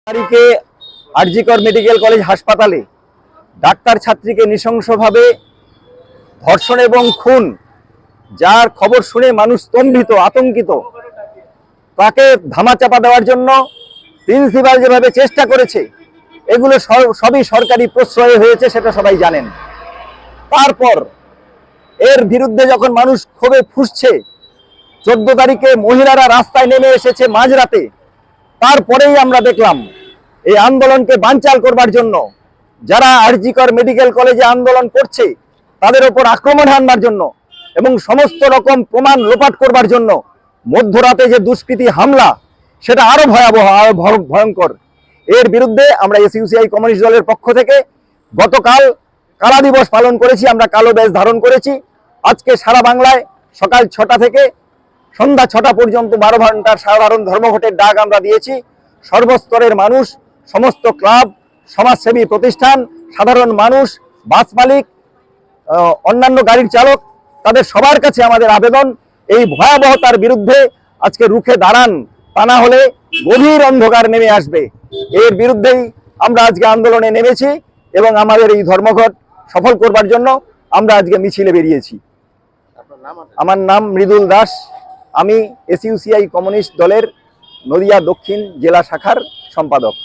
তারিখে RG Kar medical college হাসপাতালে doctor ছাত্রীকে নৃশংসভাবে ধর্ষণ এবং খুন, যার খবর শুনে মানুষ স্তম্ভিত, আতঙ্কিত। তাকে ধামাচাপা দেওয়ার জন্য প্রিন্সিপাল যেভাবে চেষ্টা করেছে, এগুলো সবই সরকারি প্রশ্রয় হয়েছে, সেটা সবাই জানেন। তারপর এর বিরুদ্ধে যখন মানুষ ক্ষোভে ফুঁসছে, 14 তারিখে মহিলারা রাস্তায় নেমে এসেছে মাঝরাতে। তারপরেই আমরা দেখলাম এই আন্দোলনকে বানচাল করবার জন্য যারা আরজিকর মেডিকেল কলেজে আন্দোলন করছে তাদের উপর আক্রমণ হানবার জন্য এবং সমস্ত রকম প্রমাণ লোপাট করবার জন্য মধ্যরাতে যে দুষ্কৃতী হামলা, সেটা আরো ভয়াবহ, আরো ভয়ঙ্কর। এর বিরুদ্ধে আমরা এসইউসিআই কমিউনিস্ট দলের পক্ষ থেকে গতকাল কালা দিবস পালন করেছি। আমরা কালো ব্যাজ ধারণ করেছি। আজকে সারা বাংলায় সকাল 6টা থেকে সন্ধ্যা 6টা পর্যন্ত 12 ঘন্টার সাধারণ ধর্মঘটের ডাক আমরা দিয়েছি। সর্বস্তরের মানুষ, সমস্ত ক্লাব, সমাজসেবী প্রতিষ্ঠান, সাধারণ মানুষ, বাস মালিক, অন্যান্য গাড়ির চালক, তাদের সবার কাছে আমাদের আবেদন, এই ভয়াবহতার বিরুদ্ধে আজকে রুখে দাঁড়ান, তা না হলে গভীর অন্ধকার নেমে আসবে। এর বিরুদ্ধেই আমরা আজকে আন্দোলনে নেমেছি এবং আমাদের এই ধর্মঘট সফল করবার জন্য আমরা আজকে মিছিলে বেরিয়েছি। আমার নাম মৃদুল দাস, আমি এসইউসিআই কমিউনিস্ট দলের নদিয়া দক্ষিণ জেলা শাখার সম্পাদক।